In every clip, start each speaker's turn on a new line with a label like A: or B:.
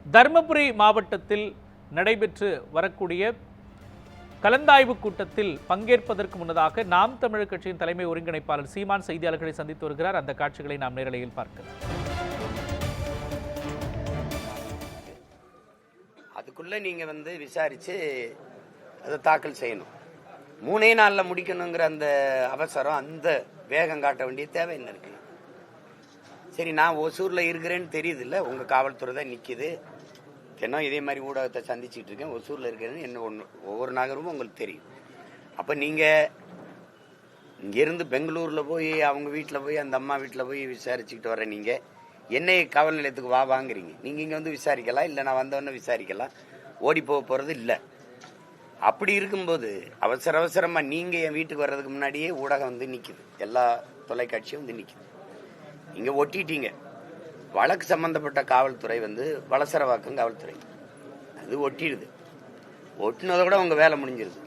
A: தருமபுரி மாவட்டத்தில் நடைபெற்று வரக்கூடிய கலந்தாய்வு கூட்டத்தில் பங்கேற்பதற்கு முன்னதாக நாம் தமிழர் கட்சியின் தலைமை ஒருங்கிணைப்பாளர் சீமான் செய்தியாளர்களை சந்தித்து வருகிறார். அந்த காட்சிகளை நாம் நேரலையில் பார்க்கலாம்.
B: அதுக்குள்ள நீங்க விசாரிச்சு அதை தாக்கல் செய்யணும். 3 நாள்ல முடிக்கணுங்கிற அந்த அவசரம், அந்த வேகம் காட்ட வேண்டிய தேவை என்ன இருக்கு? சரி, நான் ஒசூர்ல இருக்கிறேன்னு தெரியுது இல்ல, உங்க காவல்துறை தான் நிக்குது. தினம் இதே மாதிரி ஊடகத்தை சந்திச்சுட்டு இருக்கேன். ஒசூர்ல இருக்கிறேன்னு என்ன ஒவ்வொரு நகரமும் உங்களுக்கு தெரியும். அப்ப நீங்க இங்கிருந்து பெங்களூர்ல போய் அவங்க வீட்டுல போய் அந்த அம்மா வீட்டுல போய் விசாரிச்சுக்கிட்டு வர நீங்க என்னை காவல் நிலையத்துக்கு வாங்குறீங்க. நீங்க இங்க விசாரிக்கலாம், இல்ல நான் வந்தவொடனே விசாரிக்கலாம், ஓடி போறது இல்லை. அப்படி இருக்கும்போது அவசரமா நீங்க என் வீட்டுக்கு வர்றதுக்கு முன்னாடியே ஊடகம் நிக்குது, எல்லா தொலைக்காட்சியும் நிக்குது. நீங்க ஒட்டிட்டீங்க. வழக்கு சம்பந்தப்பட்ட காவல்துறை வளசரவாக்கம் காவல்துறை அது ஒட்டிடுது. ஒட்டினதை கூட உங்க வேலை முடிஞ்சிருது.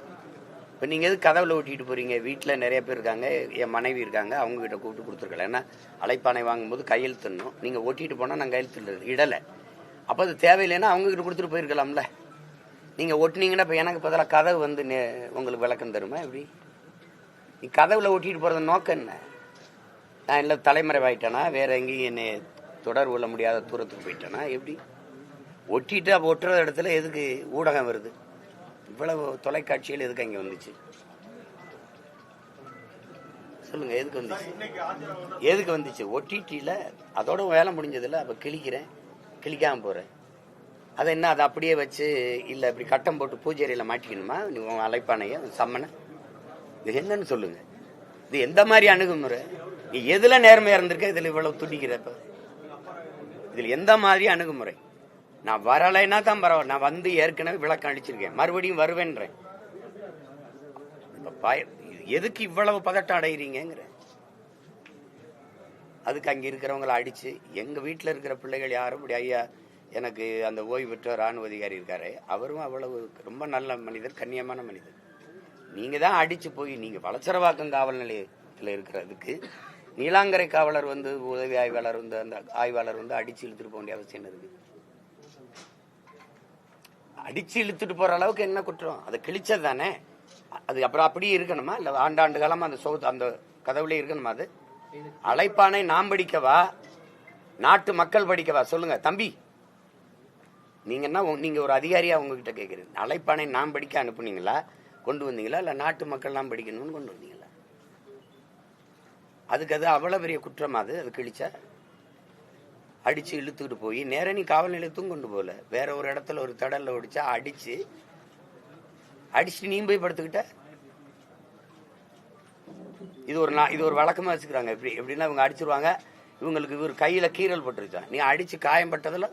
B: இப்ப நீங்க எது கதவுல ஒட்டிட்டு போறீங்க? வீட்டுல நிறைய பேர் இருக்காங்க, என் மனைவி இருக்காங்க, அவங்க கிட்ட கூப்பிட்டு கொடுத்துருக்கலாம். ஏன்னா அழைப்பானை வாங்கும்போது கையெழுத்துணும். நீங்க ஒட்டிட்டு போனா நான் கையெழுத்து இடலை. அப்ப அது தேவையில்லைன்னா அவங்க கிட்ட கொடுத்துட்டு போயிருக்கலாம்ல. நீங்க ஒட்டினீங்கன்னா இப்ப எனக்கு பதிலாக கதவு உங்களுக்கு விளக்கம் தருமா? எப்படி நீ கதவுல ஒட்டிட்டு போறது நோக்கம் என்ன? நான் இல்லை தலைமறைவாயிட்டேனா, வேற எங்கேயும் என்னை தொடர்பு கொள்ள முடியாத தூரத்துக்கு போயிட்டேனா? எப்படி ஒட்டிட்டு அப்போ ஒட்டுற இடத்துல எதுக்கு ஊடகம் வருது? இவ்வளவு தொலைக்காட்சிகள் எதுக்கு அங்கே வந்துச்சு? சொல்லுங்க, எதுக்கு வந்துச்சு? ஒட்டிட்டில அதோட வேலை முடிஞ்சதில்ல. அப்ப கிளிக்காம போறேன். அதை என்ன அதை அப்படியே வச்சு இல்ல இப்படி கட்டம் போட்டு பூஜையில மாட்டிக்கணுமா? நீங்க அழைப்பானைய சம்மனை இது என்னன்னு சொல்லுங்க. இது எந்த மாதிரி அணுகுமுறை? நீ எதுல நேர்மையா இருந்திருக்க? இதுல இவ்வளவு துடிக்கிறப்ப இதுல எந்த மாதிரி அணுகுமுறை? நான் வரலைன்னா தான் பரவாயில்ல, நான் ஏற்கனவே விளக்கம் அளிச்சிருக்கேன், மறுபடியும் வருவேன்றேன். எதுக்கு இவ்வளவு பதட்டம் அடைகிறீங்கிற? அதுக்கு அங்க இருக்கிறவங்களை அடிச்சு, எங்க வீட்டுல இருக்கிற பிள்ளைகள் யாரும் இப்படி, ஐயா எனக்கு அந்த ஓய்வு பெற்ற ராணுவ அதிகாரி இருக்காரு, அவரும் அவ்வளவு ரொம்ப நல்ல மனிதர், கண்ணியமான மனிதர். நீங்க தான் அடிச்சு போய் நீங்க வளசரவாக்கம் காவல் நிலையத்தில் இருக்கிறதுக்கு நீலாங்கரை காவலர் உதவி ஆய்வாளர் அந்த ஆய்வாளர் அடிச்சு இழுத்துட்டு போக வேண்டிய அவசியம் இருக்கு? அடிச்சு இழுத்துட்டு போற அளவுக்கு என்ன குற்றம்? அதை கிழிச்சது தானே. அது அப்புறம் அப்படியே இருக்கணுமா? இல்ல ஆண்டாண்டு காலமா அந்த கதவுல இருக்கணுமா? அது அழைப்பானை நாம் படிக்கவா, நாட்டு மக்கள் படிக்கவா? சொல்லுங்க தம்பி, நீங்க ஒரு அதிகாரியா உங்ககிட்ட கேட்கிறேன். அழைப்பானை நாம் படிக்க அனுப்புனீங்களா, கொண்டு வந்தீங்களா, இல்ல நாட்டு மக்கள் நாம் படிக்கணும்னு கொண்டு வந்தீங்களா? அதுக்கு அது அவ்வளவு பெரிய குற்றமா? அது கிழிச்சா அடிச்சு இழுத்துக்கிட்டு போய் நேர நீ காவல் நிலையத்தும் கொண்டு போல, வேற ஒரு இடத்துல ஒரு தடல்ல ஒடிச்சா அடிச்சு நீ போய் படுத்துக்கிட்ட. இது ஒரு வழக்கமா வச்சுக்கிறாங்க. எப்படின்னா இவங்க அடிச்சிருவாங்க, இவங்களுக்கு இவர் கையில கீறல் பட்டுருச்சா, நீ அடிச்சு காயம் பட்டதுல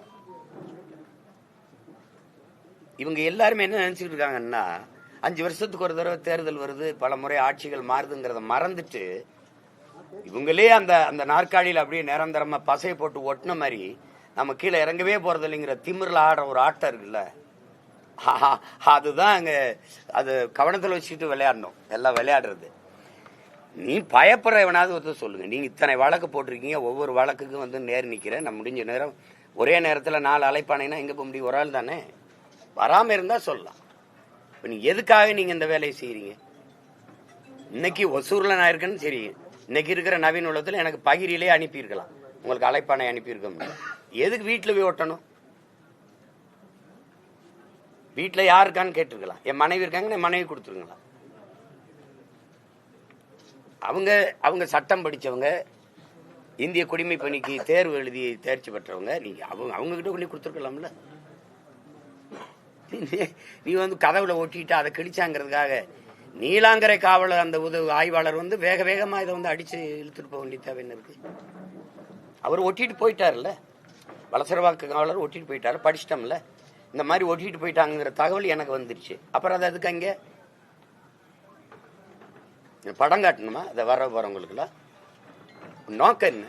B: இவங்க எல்லாருமே என்ன நினைச்சுட்டு இருக்காங்கன்னா, 5 வருஷத்துக்கு ஒரு தடவை தேர்தல் வருது, பல முறை ஆட்சிகள் மாறுதுங்கிறத மறந்துட்டு இவங்களே அந்த நாற்காலியில் அப்படியே நிரந்தரமா பசையை போட்டு ஒட்டின மாதிரி நம்ம கீழே இறங்கவே போறது இல்லைங்கிற திமிரில் ஆடுற ஒரு ஆட்டம் இருக்குல்ல, அதுதான் அங்க அது கவனத்தில் வச்சுட்டு விளையாடணும். எல்லாம் விளையாடுறது. நீ பயப்படுறவனாவது சொல்லுங்க. நீங்க இத்தனை வழக்கு போட்டிருக்கீங்க, ஒவ்வொரு வழக்குக்கும் நேர் நிக்கிறேன், நான் முடிஞ்ச நேரம் ஒரே நேரத்துல 4 அழைப்பானைனா எங்க போக முடியும்? ஒரு ஆள் தானே. வராம இருந்தா சொல்லலாம். இப்ப நீங்க எதுக்காக நீங்க இந்த வேலையை செய்யறீங்க? இன்னைக்கு ஒசூர்ல நான் இருக்கேன்னு சரி, இன்னைக்கு இருக்கிற நவீன உலகத்துல எனக்கு பகிரிலே அனுப்பியிருக்கலாம், உங்களுக்கு அழைப்பானை அனுப்பியிருக்க. எதுக்கு வீட்டுல போய் ஒட்டணும்? வீட்டுல யாருக்கான்னு கேட்டிருக்கலாம். என் மனைவி இருக்காங்க, என் மனைவி கொடுத்துருங்களா. அவங்க சட்டம் படிச்சவங்க, இந்திய குடிமை பணிக்கு தேர்வு எழுதி தேர்ச்சி பெற்றவங்க. நீங்க அவங்க கிட்ட கொண்டு கொடுத்துருக்கலாம்ல. நீ கதவுல ஒட்டிட்டு அதை கிழிச்சாங்கிறதுக்காக நீலாங்கரை காவலர் அந்த உதவி ஆய்வாளர் வேக வேகமா இதை அடிச்சு இழுத்துட்டு போக வேண்டிய தேவை என்ன இருக்கு? அவர் ஒட்டிட்டு போயிட்டாருல்ல, வளசரவாக்கு காவலர் ஒட்டிட்டு போயிட்டாரு, படிச்சிட்டோம்ல. இந்த மாதிரி ஒட்டிட்டு போயிட்டாங்கிற தகவல் எனக்கு வந்துருச்சு. அப்புறம் அது அதுக்கு அங்க படம் காட்டணுமா? அதை வர போறவங்களுக்குலாம் நோக்கம் என்ன?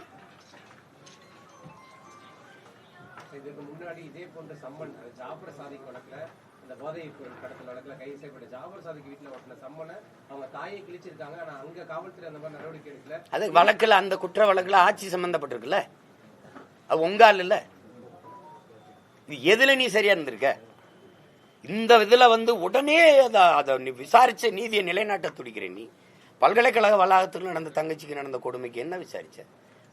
C: இதுக்கு முன்னாடி இதே போன்ற சம்மன் ஜாபர் சாதிக் வழக்குல, இந்த போதை கடத்தல் வழக்குல கைது செய்யப்பட்ட ஜாபர் சாதிக் வீட்டுல ஒட்டின சம்மனை அவங்க தாயை கிழிச்சிருக்காங்க. ஆனா அங்க காவல்துறை அந்த மாதிரி நடவடிக்கை எடுக்கல.
B: அது வழக்குல, அந்த குற்ற வழக்குல ஆட்சி சம்பந்தப்பட்டிருக்குல்ல, அது உங்க ஆள் இல்ல. இது எதுல நீ சரியா இருந்திருக்க? இந்த இதுல உடனே அதை நீ விசாரிச்ச நீதியை நிலைநாட்ட துடிக்கிறேன். நீ பல்கலைக்கழக வளாகத்தில் நடந்த தங்கச்சிக்கு நடந்த கொடுமைக்கு என்ன விசாரிச்ச?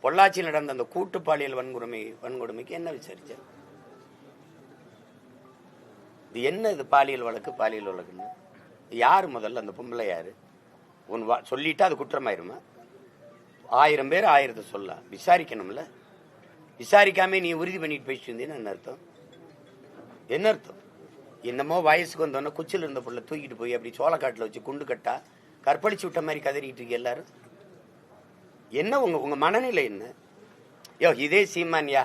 B: பொள்ளாச்சியில் நடந்த அந்த கூட்டு பாலியல் வன்கொடுமைக்கு என்ன விசாரிச்ச? இது என்ன? இது பாலியல் வழக்குன்னு யாரு முதல்ல? அந்த பொம்பளை யாரு? சொல்லிட்டா அது குற்றமாயிருமா? 1000 பேர் 1000 சொல்ல விசாரிக்கணும்ல. விசாரிக்காம நீ உறுதி பண்ணிட்டு போயிட்டு இருந்தீன்னு என்ன அர்த்தம்? என்ன அர்த்தம்? என்னமோ வயசுக்கு வந்தோன்னா குச்சில் இருந்த பொருளை தூக்கிட்டு போய் அப்படி சோளக்காட்டில் வச்சு குண்டு கட்டா கற்பழிச்சு விட்ட மாதிரி கதறிட்டு இருக்கு எல்லாரும். என்ன உங்க மனநிலை என்ன? இதே சீமான்யா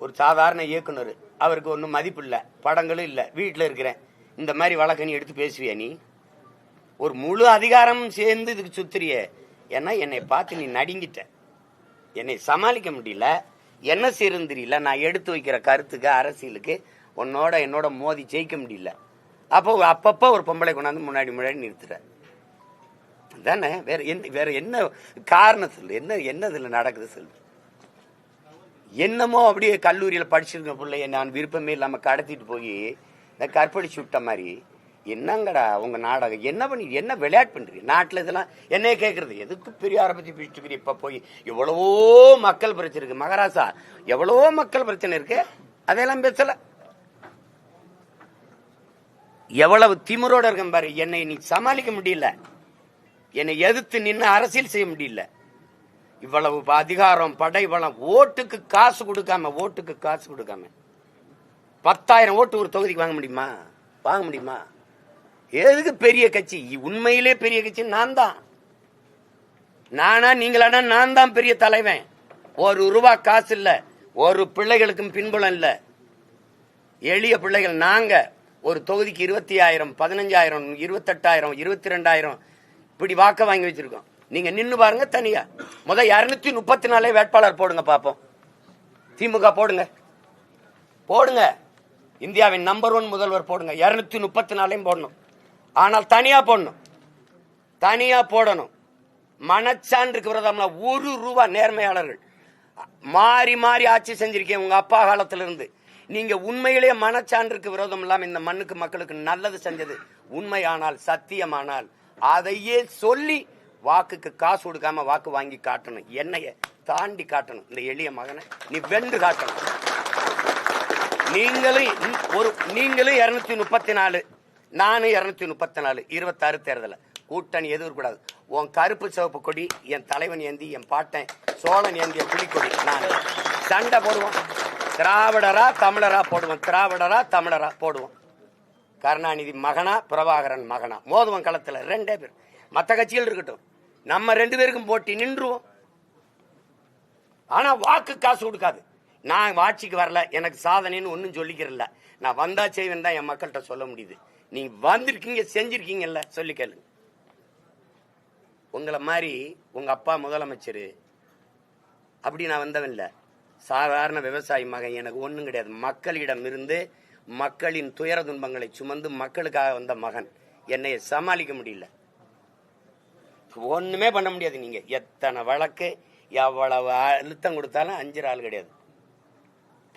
B: ஒரு சாதாரண இயக்குனர், அவருக்கு ஒன்றும் மதிப்பு இல்லை, படங்களும் இல்லை, வீட்டில் இருக்கிறேன், இந்த மாதிரி வழக்க நீ எடுத்து பேசுவியா? நீ ஒரு முழு அதிகாரம் சேர்ந்து இதுக்கு சுத்துறிய. ஏன்னா என்னை பார்த்து நீ நடுங்கிட்ட, என்னை சமாளிக்க முடியல, என்ன செய்யறது தெரியல, நான் எடுத்து வைக்கிற கருத்துக்கு அரசியலுக்கு என்னோட மோதி ஜெயிக்க முடியல. அப்பப்போ ஒரு பொம்பளை கொண்டாந்து முன்னாடி நிறுத்துற தானே. வேற என்ன காரணம் சொல்லு? என்ன இதுல நடக்குது சொல்லு? என்னமோ அப்படியே கல்லூரியில படிச்சிருக்க பிள்ளைய நான் விருப்பமே இல்லாம கடத்திட்டு போய் கற்பழிச்சு விட்ட மாதிரி. என்னங்கடா உங்க நாடகம்? என்ன விளையாட்டு பண்றீங்க நாட்டுல? இதெல்லாம் என்னைய கேட்கறது எதுக்கு? பெரியார பத்தி பேசிட்டு இப்ப போய் எவ்வளவோ மக்கள் பிரச்சனை இருக்கு மகாராசா, எவ்வளவோ மக்கள் பிரச்சனை இருக்கு, அதெல்லாம் பேசல. எவ்வளவு திமிரோட இருக்க பாரு. என்னை நீ சமாளிக்க முடியல, என்னை எதிர்த்து நின்று அரசியல் செய்ய முடியல. இவ்வளவு அதிகாரம், படை பலம், ஓட்டுக்கு காசு கொடுக்காம 10,000 ஓட்டு ஒரு தொகுதிக்கு வாங்க முடியுமா? எதுக்கு பெரிய கட்சி? உண்மையிலே பெரிய கட்சி நான் தான். நானா நீங்களானா நான் தான் பெரிய தலைவன். ₹1 காசு இல்ல, ஒரு பிள்ளைகளுக்கும் பின்புலம் இல்ல, எளிய பிள்ளைகள் நாங்க. ஒரு தொகுதிக்கு 20,000, 15,000, 28,000, 22,000 இப்படி வாக்க வாங்கி வச்சிருக்கோம். நீங்க நின்னு பாருங்க தனியா. 234 வேட்பாளர் போடுங்க பாப்போம். திமுக போடுங்க, இந்தியாவின் நம்பர் 1 முதல்வர் போடுங்க. 234 போடணும். ஆனால் தனியா போடணும். மனச்சான்றுக்கு விரோதம்னா ₹1 நேர்மையாளர்கள் மாறி மாறி ஆட்சி செஞ்சிருக்கேன் உங்க அப்பா காலத்துல இருந்து. நீங்க உண்மையிலேயே மனச்சான்றுக்கு விரோதம் இல்லாம இந்த மண்ணுக்கு மக்களுக்கு நல்லது செஞ்சது உண்மையானால், சத்தியமானால் அதையே சொல்லி வாக்குக்கு காசு கொடுக்காம வாக்கு வாங்கி காட்டணும். என்னைய தாண்டி காட்டணும். இந்த எளிய மகனை நீ வென்று காட்டணும். நீங்களும் 234, நானும் 234. 26 தேர்தல கூட்டணி எதுவும் கூடாது. உன் கருப்பு சிவப்பு கொடி என் தலைவன் ஏந்தி, என் பாட்டன் சோழன் ஏந்திய புலிக்கொடி. நான் சண்டை போடுவோம். திராவிடரா தமிழரா போடுவோம். கருணாநிதி மகனா, பிரபாகரன் மகனா மோதுவன் களத்துல 2 பேர். மற்ற கட்சிகள் இருக்கட்டும், நம்ம 2 பேருக்கும் போட்டி நின்றுவோம். ஆனா வாக்கு காசு கொடுக்காது. நான் ஆட்சிக்கு வரல, எனக்கு சாதனைன்னு ஒன்னும் சொல்லிக்கிறல, நான் வந்தா செய்வேன் தான் என் மக்கள்கிட்ட சொல்ல முடியுது. நீங்க வந்திருக்கீங்க, செஞ்சிருக்கீங்கல்ல, சொல்லி கேளு. உங்களை மாதிரி உங்க அப்பா முதலமைச்சர் அப்படி நான் வந்தவன் இல்ல. சாதாரண விவசாயி மகன். எனக்கு ஒண்ணும் கிடையாது. மக்களிடம் இருந்து மக்களின் துயர துன்பங்களை சுமந்து மக்களுக்காக வந்த மகன். என்னைய சமாளிக்க முடியல, ஒண்ணுமே பண்ண முடியாது. நீங்க எத்தனை வழக்கு, எவ்வளவு அழுத்தம் கொடுத்தாலும் அஞ்சுற ஆள் கிடையாது,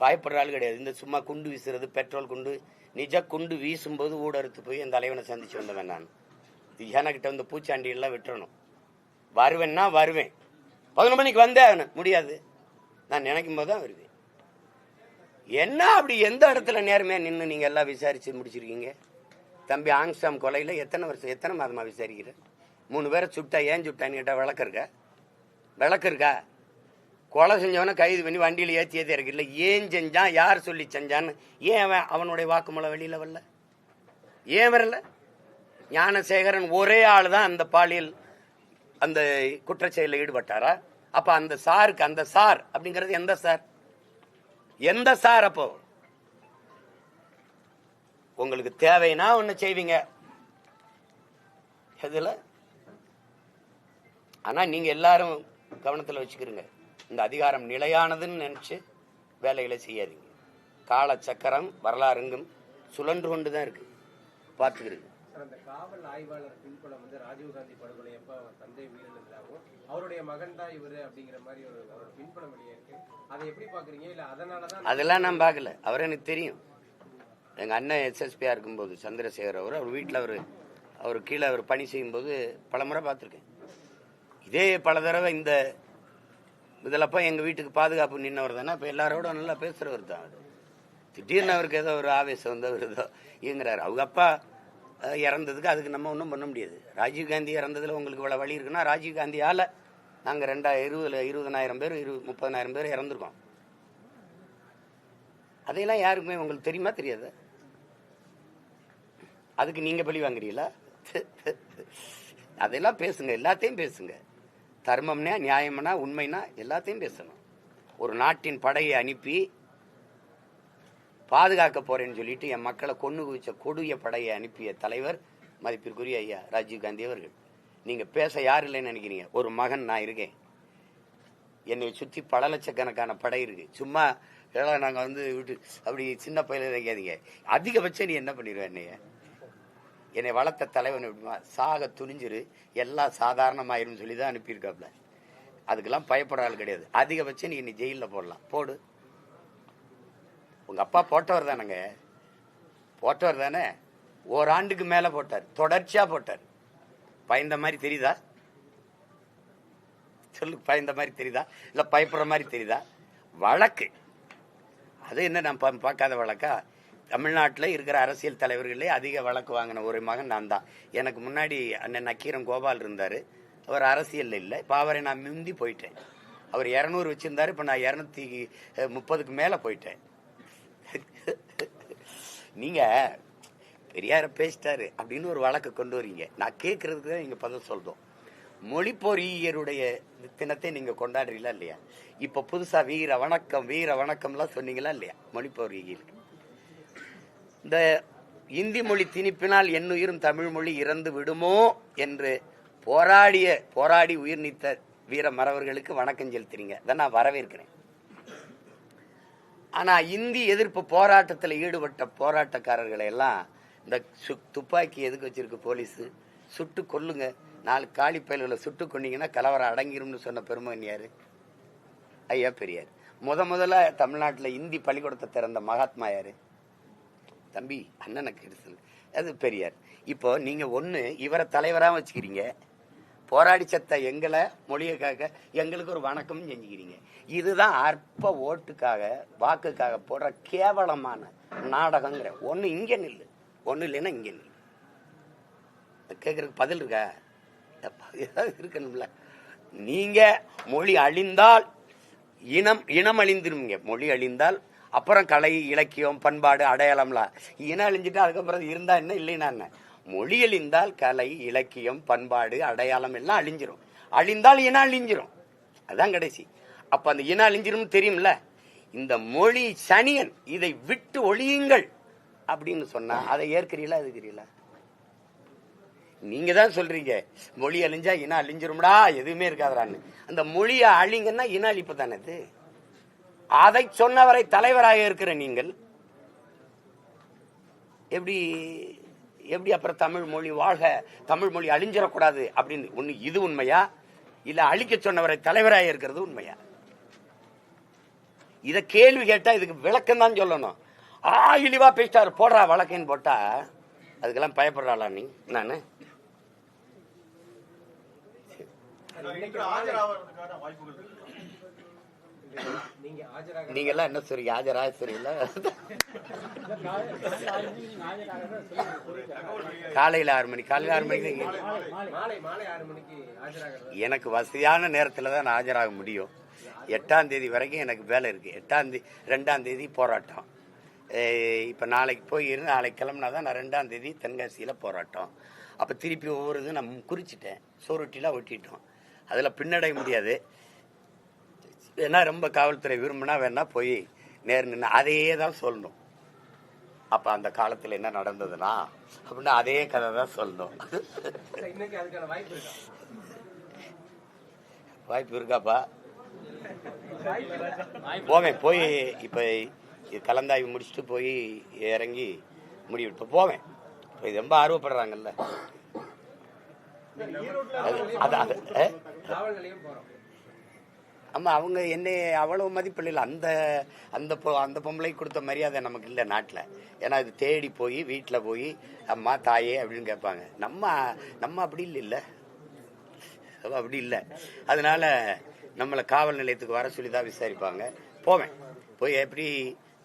B: பயப்படுற ஆள் கிடையாது. இந்த சும்மா குண்டு வீசுறது, பெட்ரோல் குண்டு, நிஜ குண்டு வீசும்போது ஊடறுத்து போய் என் தலைவனை சந்திச்சு வந்தவன் நான். எனக்கிட்ட பூச்சாண்டி எல்லாம் விட்டுறணும். வருவேன்னா வருவேன், 11 மணிக்கு வந்தே முடியாது. நான் நினைக்கும் போது தான் வருவேன். என்ன அப்படி எந்த இடத்துல நேர்மையா நின்று நீங்க எல்லாம் விசாரிச்சு முடிச்சிருக்கீங்க? தம்பி ஆங்ஸ்டாம் கொலையில எத்தனை மாதமா விசாரிக்கிற? 3 பேரை சுட்டா ஏன் சுட்டான்னு கேட்டா விளக்கு இருக்கா? கொலை செஞ்சவன கைது பண்ணி வண்டியில ஏற்றியதே இருக்குல்ல. ஏன் செஞ்சான், யார் சொல்லி செஞ்சான்னு ஏன் அவனுடைய வாக்குமூலம் வெளியில வரல? ஏன் வரல? ஞானசேகரன் ஒரே ஆள் தான் அந்த பாலியல் அந்த குற்றச்செயலில் ஈடுபட்டாரா? அப்ப அந்த சாருக்கு, அந்த சார் அப்படிங்கிறது எந்த சார்? அப்போ உங்களுக்கு தேவைன்னா ஒண்ணு செய்வீங்க இதுல. ஆனா நீங்க எல்லாரும் கவனத்துல வச்சுக்கிறீங்க, இந்த அதிகாரம் நிலையானதுன்னு நினைச்சு வேலைகளை செய்யாதீங்க. கால சக்கரம் வரலாறுங்கும் சுழன்று கொண்டுதான் இருக்கு, பார்த்துக்கிறீங்க.
C: சார், அந்த காவல் ஆய்வாளர் பின்புலம் வந்து ராஜீவ்காந்தி படுகொலை எப்ப அவர் தந்தை உயிரிழந்தாகவும் அவருடைய மகன் தான் இவரு அப்படிங்கிற மாதிரி ஒரு பின்புலம் வெளியே இருக்கு. அதை எப்படி பாக்குறீங்க? இல்ல அதனாலதான்
B: அதெல்லாம் நான் பார்க்கல. அவர் எனக்கு தெரியும். எங்க அண்ணன் SSPயா இருக்கும்போது சந்திரசேகர் அவர் வீட்டில் அவர் கீழே அவர் பணி செய்யும்போது பல முறை பார்த்துருக்கேன். இதே பல தடவை இந்த இதிலப்போ எங்கள் வீட்டுக்கு பாதுகாப்பு நின்னவர் தானே. இப்போ எல்லாரோட நல்லா பேசுகிறவர் தான். அது திடீர்னு அவருக்கு ஏதோ ஒரு ஆவேசம் வந்து அவர் ஏதோ இயங்குறாரு. அவங்க அப்பா இறந்ததுக்கு அதுக்கு நம்ம ஒன்றும் பண்ண முடியாது. ராஜீவ்காந்தி இறந்ததில் உங்களுக்கு இவ்வளோ வழி இருக்குன்னா ராஜீவ்காந்தியால் நாங்கள் 2020 பேர் 30,000 பேர் இறந்துருக்கோம். அதையெல்லாம் யாருக்குமே உங்களுக்கு தெரியுமா தெரியாது? அதுக்கு நீங்கள் பழி வாங்குறீங்களா? அதெல்லாம் பேசுங்க, எல்லாத்தையும் பேசுங்க. தர்மம்னா, நியாயம்னா, உண்மைனா எல்லாத்தையும் பேசணும். ஒரு நாட்டின் படையை அனுப்பி பாதுகாக்க போறேன்னு சொல்லிட்டு என் மக்களை கொண்டு குவிச்ச கொடிய படையை அனுப்பிய தலைவர் மதிப்பிற்குரிய ஐயா ராஜீவ்காந்தி அவர்கள். நீங்க பேச யார் இல்லைன்னு நினைக்கிறீங்க? ஒரு மகன் நான் இருக்கேன். என்னை சுற்றி பல லட்சக்கணக்கான படை இருக்கு. சும்மா நாங்க வந்து விட்டு அப்படி சின்ன பையில நினைக்காதீங்க. அதிகபட்சம் நீ என்ன பண்ணிடுவேன்? என்னை வளர்த்த தலைவன் எப்படிமா சாக துணிஞ்சிரு, எல்லாம் சாதாரணமாயிரும் சொல்லி தான் அனுப்பியிருக்காப்ல. அதுக்கெல்லாம் பயப்படுற ஆள் கிடையாது. அதிகபட்சம் நீ ஜெயிலில் போடலாம், போடு. உங்க அப்பா போட்டவர் தானேங்க, போட்டவர் தானே. ஓராண்டுக்கு மேல போட்டார், தொடர்ச்சியா போட்டார். பயந்த மாதிரி தெரியுதா? சொல்லு, பயந்த மாதிரி தெரியுதா? இல்ல பயப்படுற மாதிரி தெரியுதா? வழக்கு அது என்ன நான் பார்க்காத வழக்கா? தமிழ்நாட்டில் இருக்கிற அரசியல் தலைவர்களே அதிக வழக்கு வாங்கின ஒரு மகன் நான் தான். எனக்கு முன்னாடி அண்ணன் நக்கீரன் கோபால் இருந்தார். அவர் அரசியலில் இல்லை. இப்போ அவரை நான் முந்தி போயிட்டேன். அவர் 200 வச்சிருந்தாரு, இப்போ நான் 230க்கு மேலே போயிட்டேன். நீங்க பெரியார பேசிட்டாரு அப்படின்னு ஒரு வழக்கு கொண்டு வரீங்க. நான் கேட்கறதுக்கு தான் நீங்க பதில் சொல்றோம். மொழி பொறியியருடைய தினத்தை நீங்க கொண்டாடுறீங்களா இல்லையா? இப்ப புதுசா வீர வணக்கம்லாம் சொன்னீங்களா இல்லையா? மொழி பொறியியலுக்கு இந்த இந்தி மொழி திணிப்பினால் என்னுயிரும் தமிழ் மொழி இறந்து விடுமோ என்று போராடி உயிர் நீத்த வீர மறவர்களுக்கு வணக்கம் செலுத்துறீங்க. அதை நான் வரவேற்கிறேன். ஆனா இந்தி எதிர்ப்பு போராட்டத்தில் ஈடுபட்ட போராட்டக்காரர்களை எல்லாம் இந்த துப்பாக்கி எதுக்கு வச்சிருக்கு போலீஸ்? சுட்டு கொல்லுங்க, 4 காலி பயல்களை சுட்டு கொண்டீங்கன்னா கலவரம் அடங்கிரும்னு சொன்ன பெருமகன் யாரு? ஐயா பெரியார். முதல்ல தமிழ்நாட்டில் இந்தி பள்ளிக்கூடத்தை திறந்த மகாத்மா யாரு? தம்பி அண்ணனுக்கு எடுத்து அது பெரியார். இப்போ நீங்க ஒண்ணு இவரை தலைவராக வச்சுக்கிறீங்க, போராடி சத்த எங்களை மொழியக்காக எங்களுக்கு ஒரு வணக்கம் செஞ்சுக்கிறீங்க. இதுதான் அற்ப ஓட்டுக்காக வாக்குக்காக போடுற கேவலமான நாடகங்கிற. ஒண்ணு இங்க நில்லு, ஒண்ணு இல்லைன்னா இங்க நில்லு. கேட்கறதுக்கு பதில் இருக்கா? இருக்கணும்ல. நீங்க மொழி அழிந்தால் இனம் அழிந்துருவீங்க. மொழி அழிந்தால் அப்புறம் கலை இலக்கியம் பண்பாடு அடையாளம்லாம். இனம் அழிஞ்சிட்டு அதுக்கப்புறம் இருந்தா என்ன இல்லைன்னா என்ன? மொழி அழிந்தால் கலை இலக்கியம் பண்பாடு அடையாளம் எல்லாம் அழிஞ்சிரும். அழிந்தால் இனம் அழிஞ்சிரும், அதான் கடைசி. அப்ப அந்த இனம் அழிஞ்சிரும் தெரியும்ல. இந்த மொழி சனியன், இதை விட்டு ஒழியுங்கள் அப்படின்னு சொன்னா அதை ஏற்கிறீங்களா எதுக்கிறீங்களா? நீங்க தான் சொல்றீங்க மொழி அழிஞ்சா இனம் அழிஞ்சிரும்டா, எதுவுமே இருக்காதான்னு. அந்த மொழியை அழிங்கன்னா இனம் அழிப்பு தானே இது. அதை சொன்னவரை தலைவராக இருக்கிற நீங்கள் எப்படி அப்புறம் தமிழ் மொழி வாழ்க, தமிழ் மொழி அழிஞ்சிடக்கூடாது அப்படின்னு ஒண்ணு இது உண்மையா? இல்ல அழிக்க சொன்னவரை தலைவராக இருக்கிறது உண்மையா? இத கேள்வி கேட்டா இதுக்கு விளக்கம் தான் சொல்லணும். இழிவா பேசிட்டாரு போடுறா வழக்கன்னு போட்டா அதுக்கெல்லாம் பயப்படுறாளா நீ? நானு நீங்க எல்லாம் என்ன சொல்றீங்க? ஆஜராக சொல்றீங்களா? காலையில 6 மணி, காலையில 6 மணிக்கு எனக்கு வசதியான நேரத்துல தான் நான் ஆஜராக முடியும். 8ஆம் தேதி வரைக்கும் எனக்கு வேலை இருக்கு. 2ஆம் தேதி போராட்டம். இப்ப நாளைக்கு போய் நாளைக்கு கிளம்புனாதான் நான் 2ஆம் தேதி தென்காசியில போராட்டம். அப்ப திருப்பி ஒவ்வொரு இது நான் குறிச்சிட்டேன், சோறுட்டிலாம் ஒட்டிட்டோம். அதுல பின்னடைய முடியாது. வேணா ரொம்ப காவல்துறை விரும்பினா வேணா போய் நேர் நின்று அதையே தான் சொல்லணும். அப்ப அந்த காலத்துல என்ன நடந்ததுன்னா அப்படின்னா அதே கதை தான் சொல்லணும். வாய்ப்பு இருக்காப்பா? போவேன். போய் இப்ப கலந்தாய்வு முடிச்சுட்டு போய் இறங்கி முடிவெடுப்ப போவேன். இது ரொம்ப ஆர்வப்படுறாங்கல்ல.
C: காவல் நிலையம் போறோம்.
B: ஆமா, அவங்க என்ன அவ்வளவு மதிப்பு இல்லை. அந்த அந்த அந்த பொம்பளைக்கு கொடுத்த மரியாதை நமக்கு இல்லை நாட்டில். ஏன்னா இது தேடி போய் வீட்டில் போய் அம்மா தாயே அப்படின்னு கேட்பாங்க. நம்ம அப்படி இல்லை, அப்படி இல்லை. அதனால நம்மளை காவல் நிலையத்துக்கு வர சொல்லி தான் விசாரிப்பாங்க. போவேன், போய் எப்படி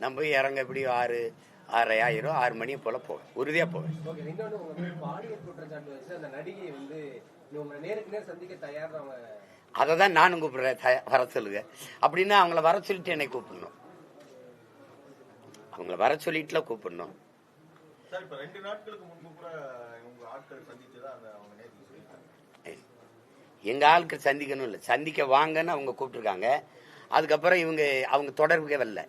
B: நம்ம போய் இறங்க எப்படி 6:30 ஆயிரம் 6 மணியை போல போவேன், உறுதியா போவேன்.
C: இன்னொன்று உங்களுக்கு பாலியல் குற்றச்சாட்டு வச்சு அந்த நடிகை வந்து உங்களை நேருக்கு நேர் சந்திக்க தயார். அவங்க
B: அதை தான் நானும் கூப்பிடுறேன், வர சொல்லுங்க அப்படின்னா. அவங்கள வர சொல்லிட்டு என்னை கூப்பிடணும், அவங்கள வர சொல்லிட்டுல கூப்பிடணும். எங்க ஆட்கள் சந்திக்கணும் இல்லை, சந்திக்க வாங்கன்னு அவங்க கூப்பிட்டுருக்காங்க. அதுக்கப்புறம் அவங்க தொடர்புக்கே வரல.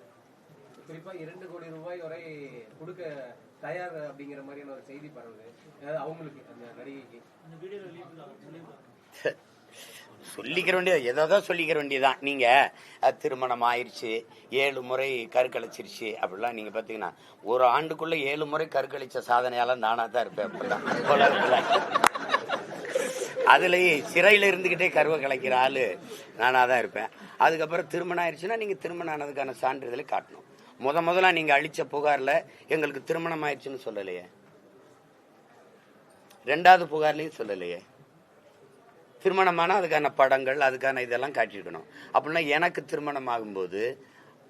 C: குறிப்பா 2 கோடி ரூபாய் வரை கொடுக்க தயார் அப்படிங்கிற மாதிரியான ஒரு செய்தி பரவுது. அவங்களுக்கு அந்த நடிகைக்கு
B: சொல்லிக்கிற வேண்டியது ஏதோ சொல்லிக்கிற வேண்டியதுதான். நீங்க திருமணம் ஆயிடுச்சு, 7 முறை கருக்கழிச்சிருச்சு அப்படிலாம் நீங்க பாத்தீங்கன்னா, ஒரு ஆண்டுக்குள்ள 7 முறை கருக்கழிச்ச சாதனையால நானா தான் இருப்பேன். அப்படிதான் அதுலயே சிறையில இருந்துகிட்டே கருவை கலைக்கிற ஆளு நானா தான் இருப்பேன். அதுக்கப்புறம் திருமணம் ஆயிடுச்சுன்னா நீங்க திருமணம் ஆனதுக்கான சான்றிதழை காட்டணும். முதல்ல நீங்க அளிச்ச புகார்ல எங்களுக்கு திருமணம் ஆயிடுச்சுன்னு சொல்லலையே, 2வது புகார்லயும் சொல்லலையே. திருமணமான அதுக்கான படங்கள் அதுக்கான இதெல்லாம் காட்டியிருக்கணும். அப்படின்னா எனக்கு திருமணம் ஆகும்போது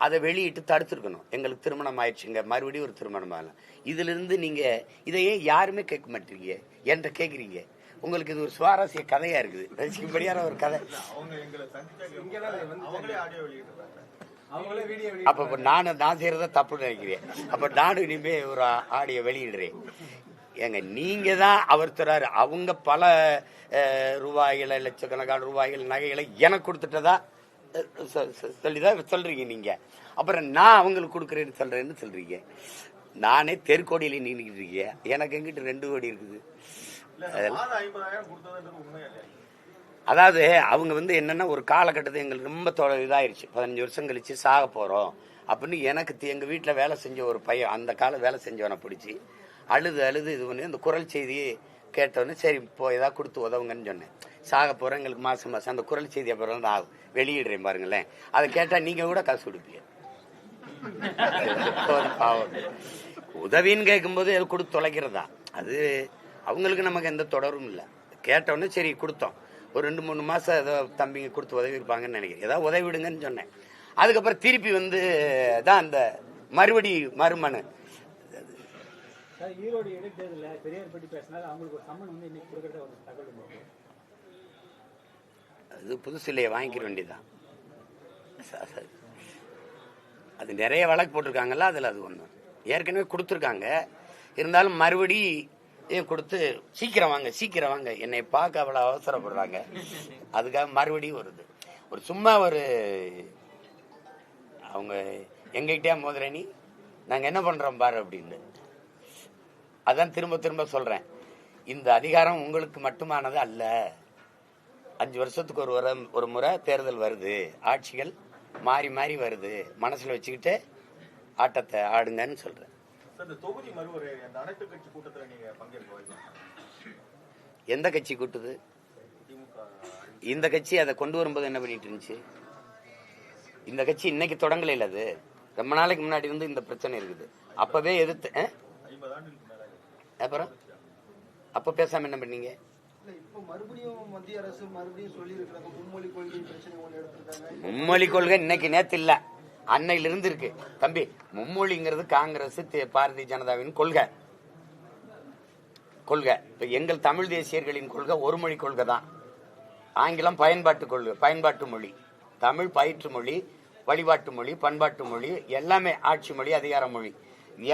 B: அதை வெளியிட்டு தடுத்துருக்கணும். எங்களுக்கு திருமணம் ஆயிடுச்சுங்க, மறுபடியும் ஒரு திருமணம் ஆகலாம். இதுல இருந்து நீங்க இதையே யாருமே கேட்க மாட்டீங்க, என்கிட்ட கேட்குறீங்க. உங்களுக்கு இது ஒரு சுவாரஸ்ய கதையா இருக்குது, ரசிக்கும்படியான ஒரு கதை. அப்ப நான் செய்யறத தப்பு நினைக்கிறேன். அப்ப நானும் இனிமே ஒரு ஆடியோ வெளியிடுறேன். ஏங்க நீங்க தான் அவர் தராரு, அவங்க பல ரூபாய்களை லட்சக்கணக்கான ரூபாய்கள் நகைகளை எனக்கு கொடுத்துட்டதா சொல்லிதான் சொல்றீங்க நீங்க. அப்புறம் நான் அவங்களுக்கு கொடுக்குறேன்னு சொல்றீங்க. நானே தெருக்கோடியில நின்றுக்கிட்டு இருக்கேன், எனக்கு எங்கிட்ட 2 கோடி இருக்குது. அதாவது அவங்க என்னன்னா ஒரு காலகட்டத்தை எங்களுக்கு ரொம்ப இதாயிருச்சு, 15 வருஷம் கழிச்சு சாக போறோம் அப்படின்னு எனக்கு எங்க வீட்டுல வேலை செஞ்ச ஒரு பையன், அந்த கால வேலை செஞ்சவனை பிடிச்சி அழுது இது பண்ணி அந்த குரல் செய்தியை கேட்டோன்னு சரி இப்போ ஏதாவது கொடுத்து உதவுங்கன்னு சொன்னேன். சாக போறோம், எங்களுக்கு மாசம் அந்த குரல் செய்தி அப்புறம் நான் வெளியிடுறேன் பாருங்களேன். அதை கேட்டா நீங்க கூட காசு கொடுப்பீங்க. உதவின்னு கேட்கும்போது அது கொடுத்து தொலைக்கிறதா, அது அவங்களுக்கு நமக்கு எந்த தொடரும் இல்லை. கேட்டோன்னே சரி கொடுத்தோம். ஒரு 2-3 மாசம் ஏதோ தம்பிங்க கொடுத்து உதவி இருப்பாங்கன்னு நினைக்கிறேன். ஏதாவது உதவி விடுங்கன்னு சொன்னேன். அதுக்கப்புறம் திருப்பி தான் அந்த மறுமனு.
D: ஈரோடு இடைத்தேர்தலில் பெரியார் பற்றி பேசினாலும் அவங்களுக்கு ஒரு சம்மன் இன்னைக்கு கொடுக்கறத ஒரு தகவல்.
B: அது புதுசு இல்லையே, வாங்கிக்கிற வேண்டியதான். அது நிறைய வழக்கு போட்டிருக்காங்கல்ல, அதில் அது ஒன்று ஏற்கனவே கொடுத்துருக்காங்க. இருந்தாலும் மறுபடி கொடுத்து சீக்கிரம் வாங்க என்னை பார்க்க அவ்வளோ அவசரப்படுறாங்க. அதுக்காக மறுபடியும் வருது. ஒரு சும்மா அவங்க எங்ககிட்டயா மோதிரணி நாங்கள் என்ன பண்ணுறோம் பாரு அப்படின்னு. அதான் திரும்ப சொல்றேன், இந்த அதிகாரம் உங்களுக்கு மட்டுமானது அல்ல. 5 வருஷத்துக்கு ஒரு முறை தேர்தல் வருது, ஆட்சிகள் மாறி வருது, மனசுல வச்சுக்கிட்டு ஆட்டத்தை ஆடுங்கன்னு சொல்றேன். எந்த கட்சி கூட்டுது? இந்த கட்சி அதை கொண்டு வரும்போது என்ன பண்ணிட்டு இருந்துச்சு? இந்த கட்சி இன்னைக்கு தொடங்கல, அது ரொம்ப நாளைக்கு முன்னாடி இருந்து இந்த பிரச்சனை இருக்குது. அப்பவே எதிர்த்து அப்புறம் அப்ப பேசாம என்ன பண்ணீங்க? மும்மொழி கொள்கை இன்னைக்கு நேத்து இல்ல, அன்னையில இருந்து இருக்கு தம்பி. மும்மொழிங்கிறது காங்கிரஸ் பாரதிய ஜனதாவின் கொள்கை. இப்ப எங்கள் தமிழ் தேசியர்களின் கொள்கை ஒரு மொழி கொள்கை தான். ஆங்கிலம் பயன்பாட்டு மொழி, தமிழ் பயிற்று மொழி, வழிபாட்டு மொழி, பண்பாட்டு மொழி, எல்லாமே ஆட்சி மொழி, அதிகார மொழி.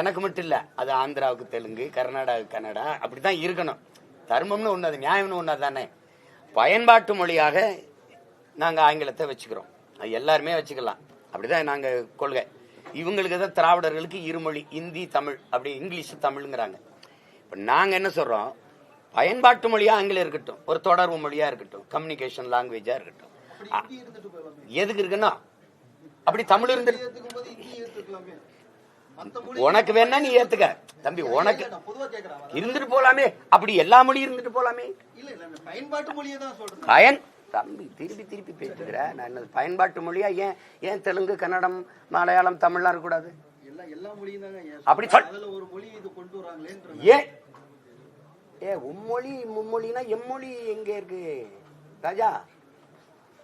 B: எனக்கு மட்டும் இல்ல, அது ஆந்திராவுக்கு தெலுங்கு, கர்நாடகாவுக்கு கன்னடா, அப்படித்தான் இருக்கணும். தர்மம்னு ஒண்ணு, அது நியாயம்னு ஒண்ணு தானே. பயன்பாட்டு மொழியாக நாங்க ஆங்கிலத்தை வச்சுக்கிறோம், அது எல்லாருமே வச்சுக்கலாம், அப்படிதான் நாங்க கொள்கை. இவங்களுக்கு தான் திராவிடர்களுக்கு இருமொழி, இந்தி தமிழ், அப்படி இங்கிலீஷ் தமிழ்ங்கிறாங்க. இப்ப நாங்க என்ன சொல்றோம், பயன்பாட்டு மொழியா ஆங்கிலம் இருக்கட்டும், ஒரு தொடர்பு மொழியா இருக்கட்டும், கம்யூனிகேஷன் லாங்குவேஜா இருக்கட்டும். எதுக்கு இருக்குன்னா அப்படி தமிழ் இருந்து உனக்கு வேணா நீ ஏத்துக்க தம்பி, உனக்கு இருந்துட்டு போலாமே, அப்படி எல்லா மொழியும் இருந்துட்டு போலாமே.
E: பயன்பாட்டு மொழியை தான் சொல்றேன்.
B: பயன் தம்பி திருப்பி திருப்பி பேசுகிற நான் என்ன பயன்பாட்டு மொழியா? ஏன் ஏன் தெலுங்கு, கன்னடம், மலையாளம், தமிழ்லாம் இருக்கக்கூடாது?
E: எல்லா மொழியும் தாங்க.
B: அப்படி சொல்.
E: அதுல ஒரு மொழி இது கொண்டு வராங்களே.
B: ஏன் உம்மொழி மும்மொழினா எம்மொழி எங்க இருக்கு ராஜா?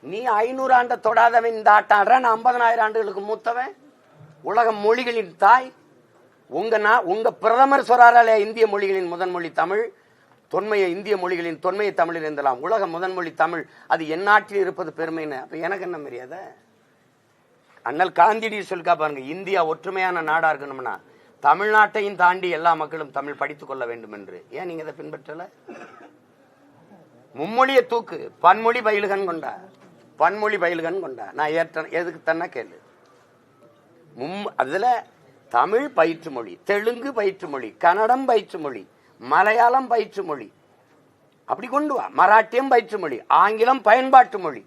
B: நீ 500 ஆண்டை தொடாதவன் இந்த ஆட்டாடுற, நான் 50,000 ஆண்டுகளுக்கு மூத்தவன், உலக மொழிகளின் தாய். உங்க பிரதமர் சொல்றாரே இந்திய மொழிகளின் முதன்மொழி தமிழ், தொன்மையை இந்திய மொழிகளின் தொன்மையை தமிழில் இருந்தலாம், உலக முதன்மொழி தமிழ், அது என் நாட்டில் இருப்பது பெருமைன்னு. அப்ப எனக்கு என்ன மரியாதை? அண்ணல் காந்தியடி சொல்லிக்கா பாருங்க, இந்தியா ஒற்றுமையான நாடா இருக்கணும்னா தமிழ்நாட்டையும் தாண்டி எல்லா மக்களும் தமிழ் படித்துக் கொள்ள வேண்டும் என்று. ஏன் நீங்க இதை பின்பற்றல? மும்மொழியை தூக்கு, பன்மொழி பயிலுகன் கொண்டா, பன்மொழி பயிலுகன் கொண்டா. நான் எதுக்கு தானே கேளு. அதுல தமிழ் பயிற்று மொழி, தெலுங்கு பயிற்று மொழி, கன்னடம் பயிற்று மொழி, மலையாளம் பயிற்று மொழி, அப்படி கொண்டு வா. மராட்டியம் பயிற்று மொழி, ஆங்கிலம் பயன்பாட்டு மொழி.